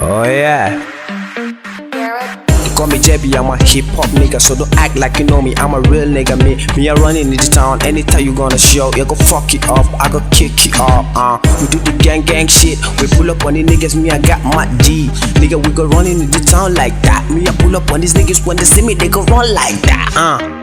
Oh yeah. They call me JB, I'm a hip hop nigga, so don't act like you know me. I'm a real nigga, me I running in the town. Anytime you gonna show, you go fuck it up, I go kick it up. We do the gang shit. We pull up on the niggas, me I got my G. Nigga, we go running in the town like that. Me I pull up on these niggas when they see me, they go run like that.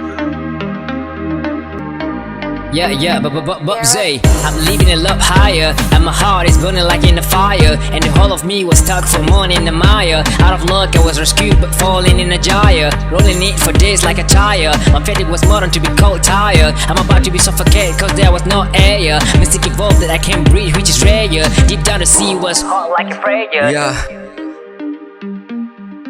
Yeah, but Zay, I'm living a lot higher, and my heart is burning like in a fire. And the whole of me was stuck for money in the mire. Out of luck, I was rescued, but falling in a gyre. Rolling it for days like a tire. My fatigue was more than to be cold tired. I'm about to be suffocated, cause there was no air. Mystic evolved that I can't breathe, which is rare. Deep down the sea was hot like a prayer. Yeah.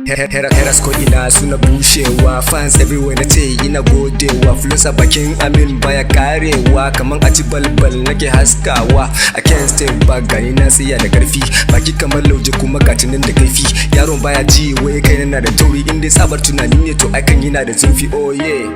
Heras ko ina suna bushewa, fans everywhere na ce ina godewa. Flows a bakin amin baya karewa, kaman a ci balbal nake haskawa. I can't stay back, gani na siya da karfi, baki kamar lauje kuma gacinin da kaifi. Yaron baya ji wai kai na da tauri, inda sabar tunani ne to aikan yana da zurfi. Oh yeah.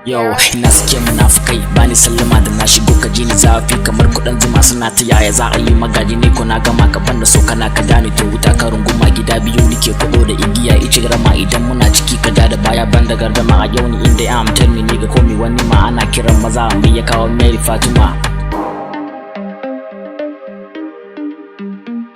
Yo, ina suke munafukai, bani sallama da na shigo ka ji ni zafi kamar kudan zuma suna ta yaya za a yi magaji ne ko na gama ka banda so kana ka dani to wuta ka runguma gida biyu nike kudo da igiya ice rama idan muna ciki ka da baya banda gardama a yau ni inda ya amtar ni ne ga komi wani ma ana kiran maza mai ya kawo Mary Fatima.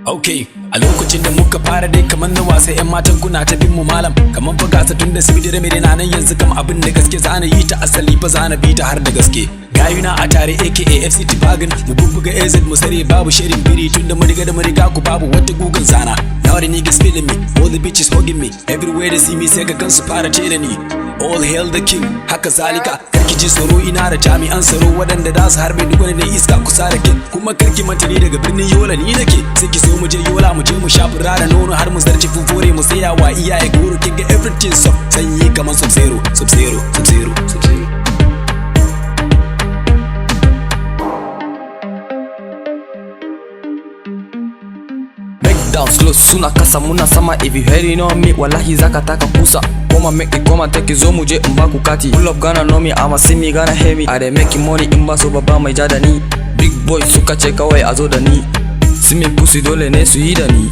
Okay, a lokacin da muka fara dai kamar na wasa yan matan kuna ta bin mu malam kamar fa gasa tun da sibidire mai na nan yanzu kam abin da gaske zana yi ta asali fa zana bi ta har da gaske. Gayuna a tare aka FCT Bagan mu bubbuga AZ mu sare babu shirin biri tun da mun riga da mun riga ku babu wata gugun zana. Now the niggas feeling me, all the bitches hugging me, everywhere they see me sai ga kansu fara ce da ni. All hail the king, haka zalika karki ji tsoro ina da jami'an tsaro waɗanda da su harbe duk wani da iska kusa da ke. Kuma karki manta ni daga birnin Yola ni nake, sai ki so mu je Yola mu je mu sha fura da nono har mu zarci fufore mu saya wa iyaye goro kin ga everything so sanyi kamar sub-zero. Down slow suna kasa muna sama, if you heard it on me wallahi zaka taka kusa. Koma make it koma take zo mu je in ba ku kati. Pull up gonna know me, I'ma see me gonna hear me. I dey making money in ba so babba mai ja da ni. Big boy suka ce kawai a zo da ni. See me pussy dole ne su yi da ni.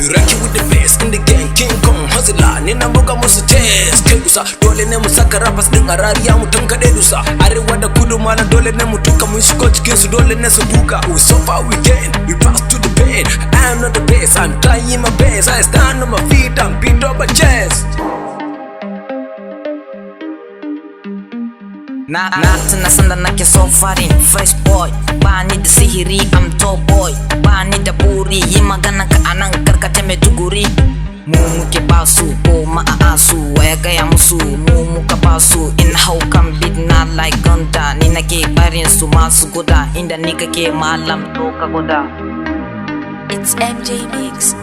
Ranki with the best in the gang, King Kong hustler. Ni na buga musu test kai kusa. Dole ne mu saka rappers din a rariya mu tankade dusa. Arewa da kudu malam dole ne mu tuka mun shigo cikin su dole ne su buga. We so far we can, we pass to the bed. I am not the best, I'm trying my best. I stand on my feet and beat up my chest. Na tuna sanda nake so farin fresh boy, ba ni da sihiri I'm top boy, ba ni da buri yi magana ka anan karkata mai tuguri. Mu muke basu ko ma'asu waya gaya musu mu muka basu in hau kan beat na like gunta ni nake barin su masu guda inda ni kake malam to ka guda. It's MJ Mix.